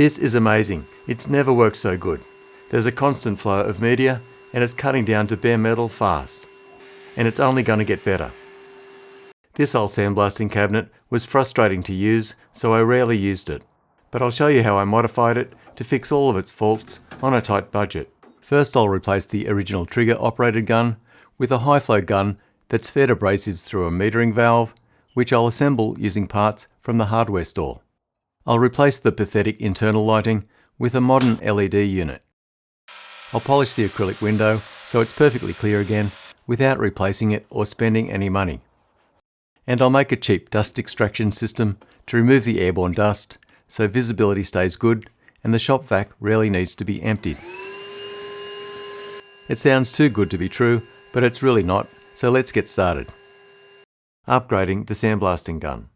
This is amazing. It's never worked so good. There's a constant flow of media and it's cutting down to bare metal fast. And it's only going to get better. This old sandblasting cabinet was frustrating to use, so I rarely used it. But I'll show you how I modified it to fix all of its faults on a tight budget. First, I'll replace the original trigger operated gun with a high flow gun that's fed abrasives through a metering valve, which I'll assemble using parts from the hardware store. I'll replace the pathetic internal lighting with a modern LED unit. I'll polish the acrylic window so it's perfectly clear again without replacing it or spending any money. And I'll make a cheap dust extraction system to remove the airborne dust so visibility stays good and the shop vac rarely needs to be emptied. It sounds too good to be true, but it's really not, so let's get started. Upgrading the sandblasting gun.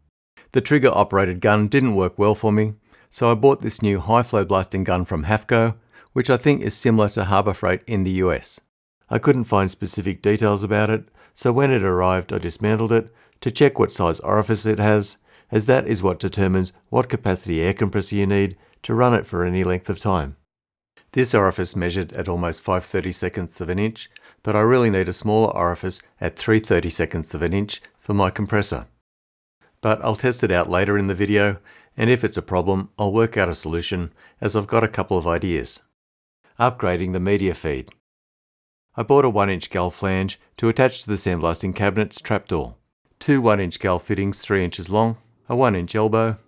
The trigger operated gun didn't work well for me, so I bought this new high flow blasting gun from HAFCO, which I think is similar to Harbor Freight in the US. I couldn't find specific details about it, so when it arrived I dismantled it to check what size orifice it has, as that is what determines what capacity air compressor you need to run it for any length of time. This orifice measured at almost 5/32 of an inch, but I really need a smaller orifice at 3/32 of an inch for my compressor. But I'll test it out later in the video, and if it's a problem, I'll work out a solution as I've got a couple of ideas. Upgrading the media feed. I bought a 1-inch gal flange to attach to the sandblasting cabinet's trapdoor. Two 1-inch gal fittings 3 inches long, a 1-inch elbow,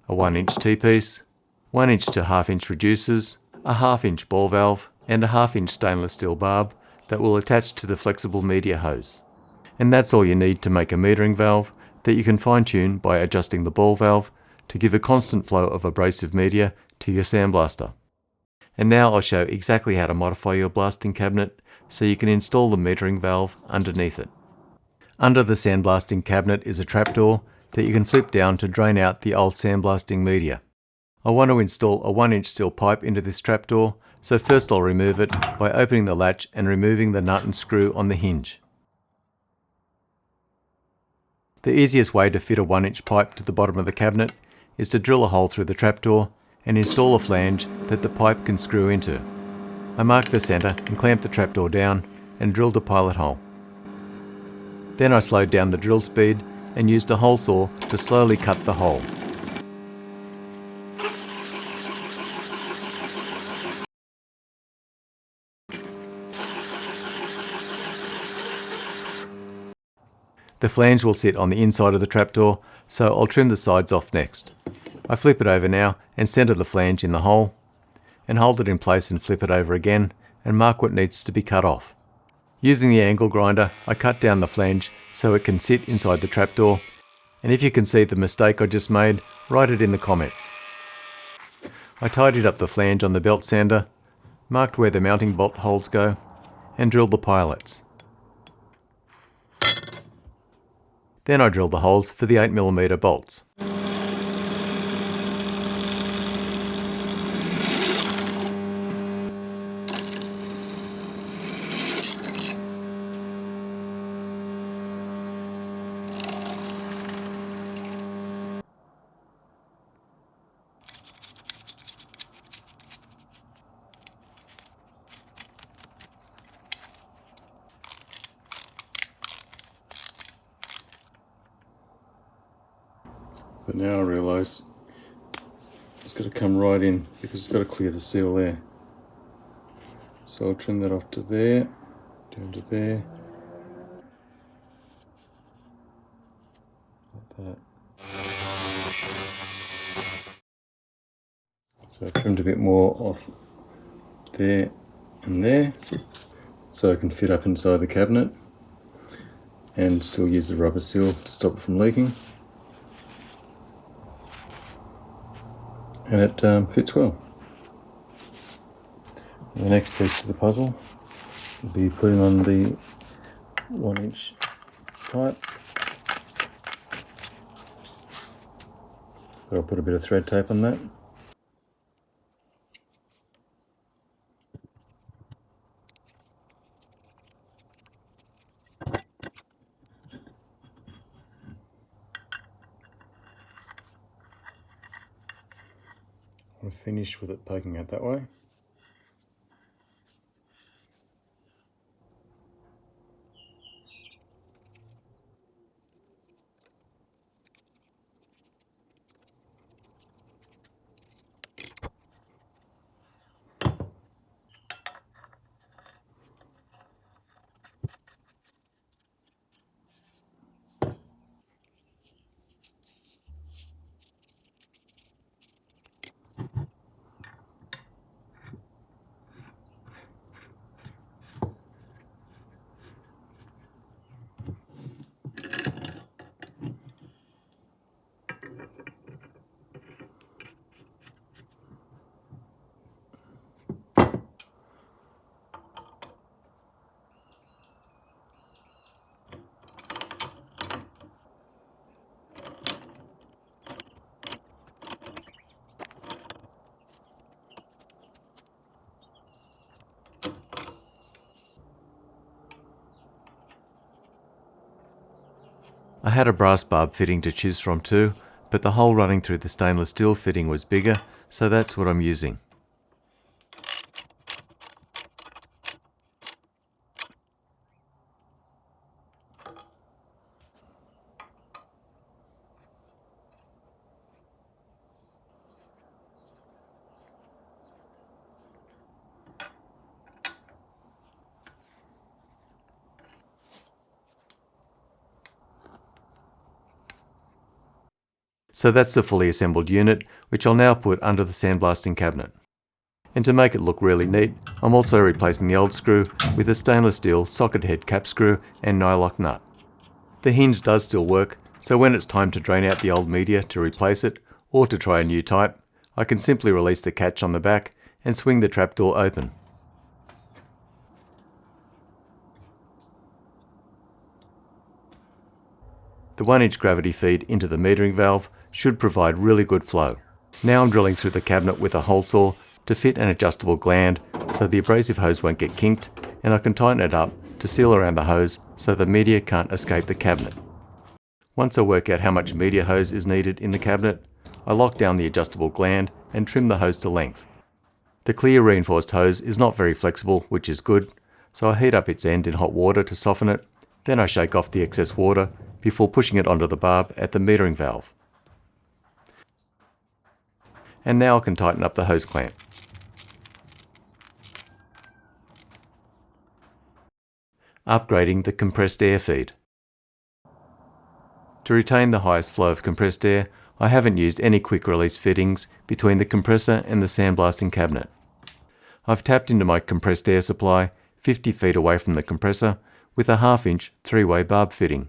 a 1-inch T-piece, 1-inch to 1/2-inch reducers, a 1/2-inch ball valve, and a 1/2-inch stainless steel barb that will attach to the flexible media hose. And that's all you need to make a metering valve that you can fine-tune by adjusting the ball valve to give a constant flow of abrasive media to your sandblaster. And now I'll show exactly how to modify your blasting cabinet so you can install the metering valve underneath it. Under the sandblasting cabinet is a trapdoor that you can flip down to drain out the old sandblasting media. I want to install a 1-inch steel pipe into this trapdoor, so first I'll remove it by opening the latch and removing the nut and screw on the hinge. The easiest way to fit a 1-inch pipe to the bottom of the cabinet is to drill a hole through the trapdoor and install a flange that the pipe can screw into. I marked the centre and clamped the trapdoor down and drilled a pilot hole. Then I slowed down the drill speed and used a hole saw to slowly cut the hole. The flange will sit on the inside of the trapdoor, so I'll trim the sides off next. I flip it over now and centre the flange in the hole, and hold it in place and flip it over again and mark what needs to be cut off. Using the angle grinder, I cut down the flange so it can sit inside the trapdoor, and if you can see the mistake I just made, write it in the comments. I tidied up the flange on the belt sander, marked where the mounting bolt holes go, and drilled the pilots. Then I drilled the holes for the 8mm bolts. But now I realise it's got to come right in because it's got to clear the seal there. So I'll trim that off to there, down to there, like that. So I trimmed a bit more off there and there so I can fit up inside the cabinet and still use the rubber seal to stop it from leaking. And it fits well. And the next piece of the puzzle will be putting on the 1-inch pipe. But I'll put a bit of thread tape on that. I finish with it poking out that way. I had a brass barb fitting to choose from too, but the hole running through the stainless steel fitting was bigger, so that's what I'm using. So that's the fully assembled unit, which I'll now put under the sandblasting cabinet. And to make it look really neat, I'm also replacing the old screw with a stainless steel socket head cap screw and nylock nut. The hinge does still work, so when it's time to drain out the old media to replace it, or to try a new type, I can simply release the catch on the back and swing the trapdoor open. The 1-inch gravity feed into the metering valve should provide really good flow. Now I'm drilling through the cabinet with a hole saw to fit an adjustable gland so the abrasive hose won't get kinked, and I can tighten it up to seal around the hose so the media can't escape the cabinet. Once I work out how much media hose is needed in the cabinet, I lock down the adjustable gland and trim the hose to length. The clear reinforced hose is not very flexible, which is good, so I heat up its end in hot water to soften it, then I shake off the excess water before pushing it onto the barb at the metering valve. And now I can tighten up the hose clamp. Upgrading the compressed air feed. To retain the highest flow of compressed air, I haven't used any quick release fittings between the compressor and the sandblasting cabinet. I've tapped into my compressed air supply 50 feet away from the compressor with a 1/2-inch 3-way barb fitting.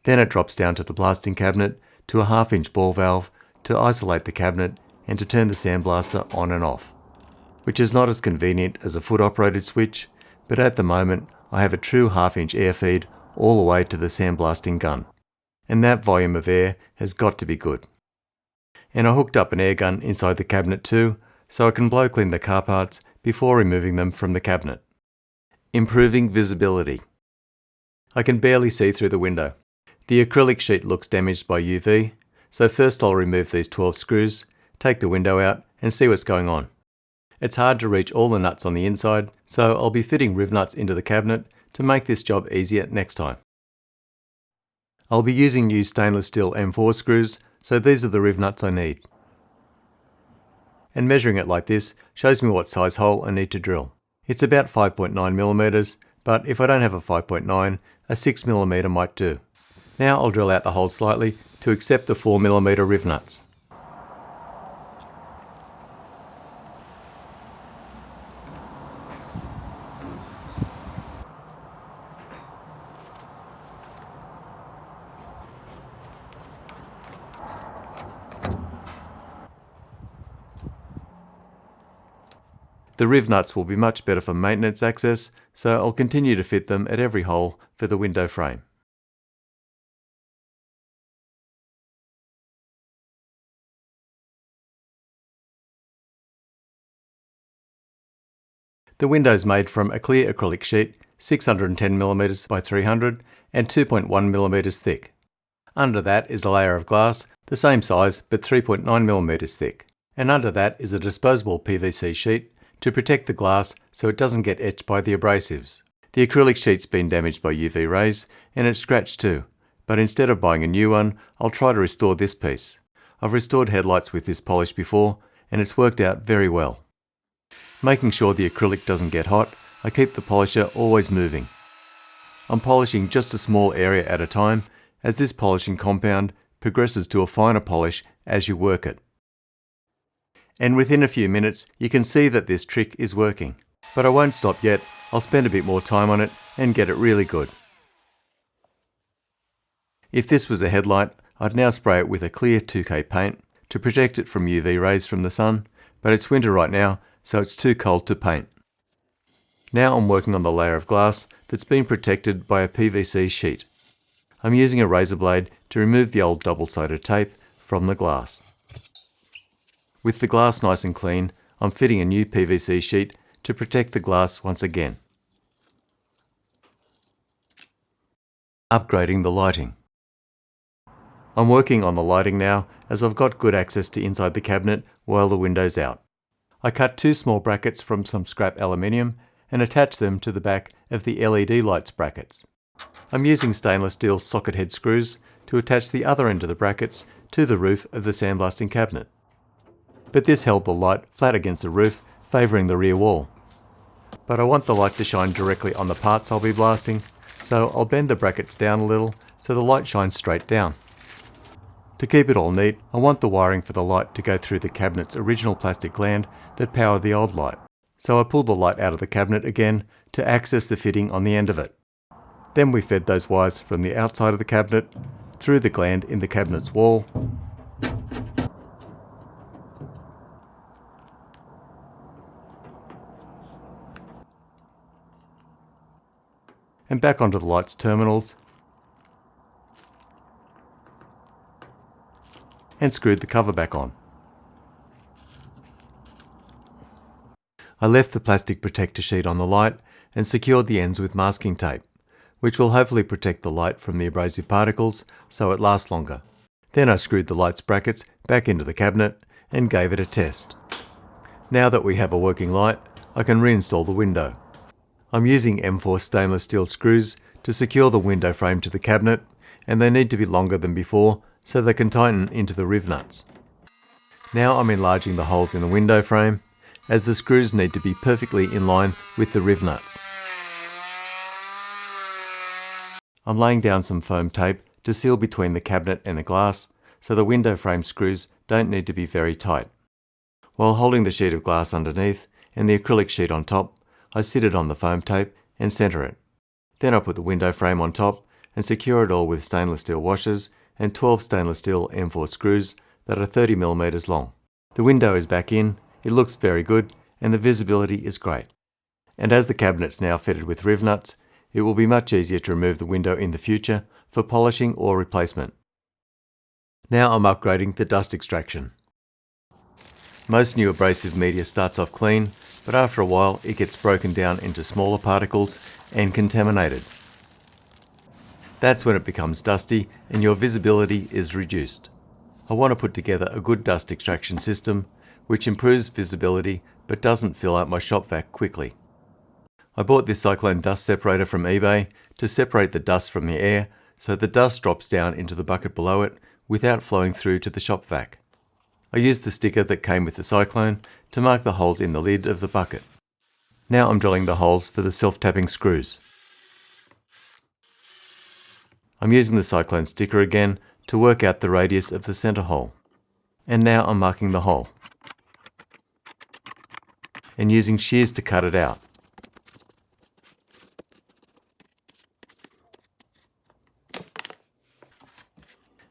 Then it drops down to the blasting cabinet to a 1/2-inch ball valve to isolate the cabinet and to turn the sandblaster on and off, which is not as convenient as a foot-operated switch, but at the moment I have a true 1/2-inch air feed all the way to the sandblasting gun, and that volume of air has got to be good. And I hooked up an air gun inside the cabinet too, so I can blow clean the car parts before removing them from the cabinet. Improving visibility. I can barely see through the window. The acrylic sheet looks damaged by UV, so first I'll remove these 12 screws, take the window out and see what's going on. It's hard to reach all the nuts on the inside, so I'll be fitting Riv Nuts into the cabinet to make this job easier next time. I'll be using new stainless steel M4 screws, so these are the Riv Nuts I need. And measuring it like this shows me what size hole I need to drill. It's about 5.9mm, but if I don't have a 5.9, a 6mm might do. Now I'll drill out the hole slightly to accept the 4mm Riv Nuts. The Riv Nuts will be much better for maintenance access, so I'll continue to fit them at every hole for the window frame. The window is made from a clear acrylic sheet, 610mm by 300 and 2.1mm thick. Under that is a layer of glass, the same size but 3.9mm thick. And under that is a disposable PVC sheet to protect the glass so it doesn't get etched by the abrasives. The acrylic sheet's been damaged by UV rays and it's scratched too, but instead of buying a new one, I'll try to restore this piece. I've restored headlights with this polish before and it's worked out very well. Making sure the acrylic doesn't get hot, I keep the polisher always moving. I'm polishing just a small area at a time, as this polishing compound progresses to a finer polish as you work it. And within a few minutes, you can see that this trick is working. But I won't stop yet, I'll spend a bit more time on it and get it really good. If this was a headlight, I'd now spray it with a clear 2K paint to protect it from UV rays from the sun, but it's winter right now, so it's too cold to paint. Now I'm working on the layer of glass that's been protected by a PVC sheet. I'm using a razor blade to remove the old double-sided tape from the glass. With the glass nice and clean, I'm fitting a new PVC sheet to protect the glass once again. Upgrading the lighting. I'm working on the lighting now as I've got good access to inside the cabinet while the window's out. I cut 2 small brackets from some scrap aluminium and attach them to the back of the LED lights brackets. I'm using stainless steel socket head screws to attach the other end of the brackets to the roof of the sandblasting cabinet. But this held the light flat against the roof, favouring the rear wall. But I want the light to shine directly on the parts I'll be blasting, so I'll bend the brackets down a little so the light shines straight down. To keep it all neat, I want the wiring for the light to go through the cabinet's original plastic gland that powered the old light. So I pulled the light out of the cabinet again to access the fitting on the end of it. Then we fed those wires from the outside of the cabinet through the gland in the cabinet's wall and back onto the light's terminals and screwed the cover back on. I left the plastic protector sheet on the light and secured the ends with masking tape, which will hopefully protect the light from the abrasive particles so it lasts longer. Then I screwed the light's brackets back into the cabinet and gave it a test. Now that we have a working light, I can reinstall the window. I'm using M4 stainless steel screws to secure the window frame to the cabinet, and they need to be longer than before so they can tighten into the Riv Nuts. Now I'm enlarging the holes in the window frame, as the screws need to be perfectly in line with the Riv Nuts. I'm laying down some foam tape to seal between the cabinet and the glass, so the window frame screws don't need to be very tight. While holding the sheet of glass underneath and the acrylic sheet on top, I sit it on the foam tape and centre it. Then I put the window frame on top and secure it all with stainless steel washers and 12 stainless steel M4 screws that are 30mm long. The window is back in, it looks very good, and the visibility is great. And as the cabinet's now fitted with Riv Nuts, it will be much easier to remove the window in the future for polishing or replacement. Now I'm upgrading the dust extraction. Most new abrasive media starts off clean, but after a while it gets broken down into smaller particles and contaminated. That's when it becomes dusty and your visibility is reduced. I want to put together a good dust extraction system which improves visibility but doesn't fill out my shop vac quickly. I bought this cyclone dust separator from eBay to separate the dust from the air so the dust drops down into the bucket below it without flowing through to the shop vac. I used the sticker that came with the cyclone to mark the holes in the lid of the bucket. Now I'm drilling the holes for the self-tapping screws. I'm using the cyclone sticker again to work out the radius of the centre hole. And now I'm marking the hole and using shears to cut it out.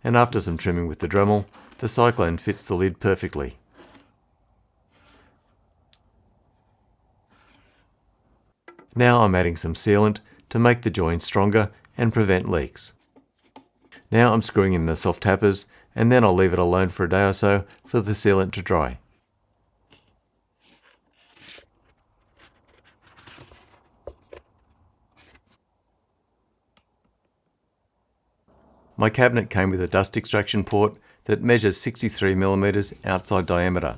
And after some trimming with the Dremel, the cyclone fits the lid perfectly. Now I'm adding some sealant to make the joint stronger and prevent leaks. Now I'm screwing in the soft tappers and then I'll leave it alone for a day or so for the sealant to dry. My cabinet came with a dust extraction port that measures 63mm outside diameter.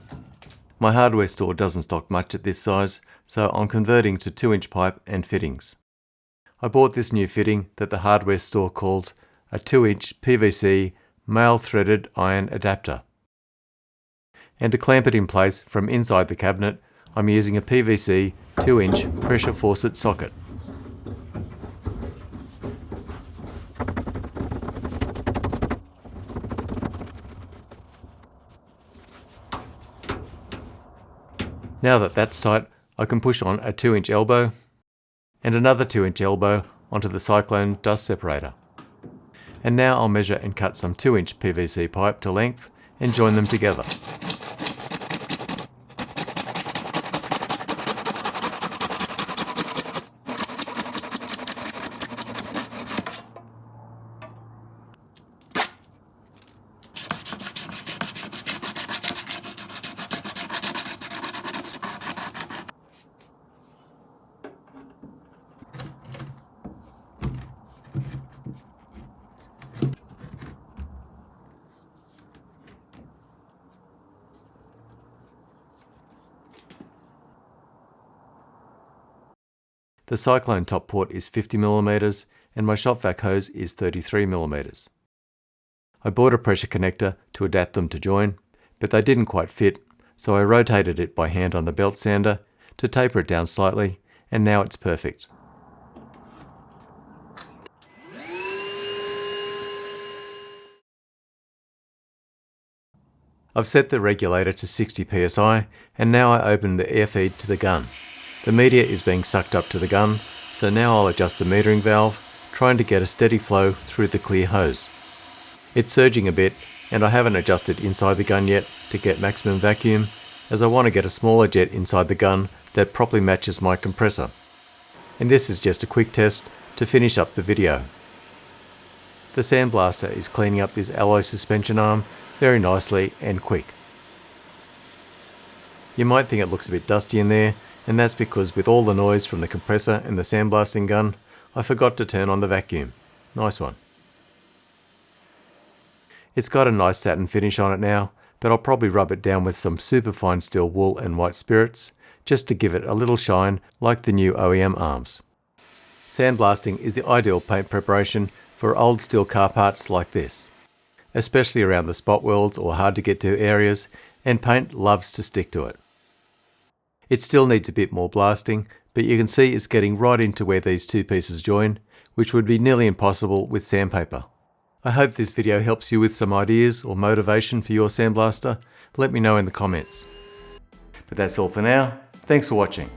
My hardware store doesn't stock much at this size, so I'm converting to 2-inch pipe and fittings. I bought this new fitting that the hardware store calls a 2-inch PVC male threaded iron adapter. And to clamp it in place from inside the cabinet, I'm using a PVC 2-inch pressure faucet socket. Now that that's tight, I can push on a 2-inch elbow and another 2-inch elbow onto the cyclone dust separator. And now I'll measure and cut some 2-inch PVC pipe to length and join them together. The cyclone top port is 50mm and my shop vac hose is 33mm. I bought a pressure connector to adapt them to join, but they didn't quite fit, so I rotated it by hand on the belt sander to taper it down slightly, and now it's perfect. I've set the regulator to 60 psi, and now I open the air feed to the gun. The media is being sucked up to the gun, so now I'll adjust the metering valve, trying to get a steady flow through the clear hose. It's surging a bit, and I haven't adjusted inside the gun yet to get maximum vacuum, as I want to get a smaller jet inside the gun that properly matches my compressor. And this is just a quick test to finish up the video. The sandblaster is cleaning up this alloy suspension arm very nicely and quick. You might think it looks a bit dusty in there, and that's because with all the noise from the compressor and the sandblasting gun, I forgot to turn on the vacuum. Nice one. It's got a nice satin finish on it now, but I'll probably rub it down with some superfine steel wool and white spirits, just to give it a little shine like the new OEM arms. Sandblasting is the ideal paint preparation for old steel car parts like this, especially around the spot welds or hard to get to areas, and paint loves to stick to it. It still needs a bit more blasting, but you can see it's getting right into where these two pieces join, which would be nearly impossible with sandpaper. I hope this video helps you with some ideas or motivation for your sandblaster. Let me know in the comments. But that's all for now. Thanks for watching.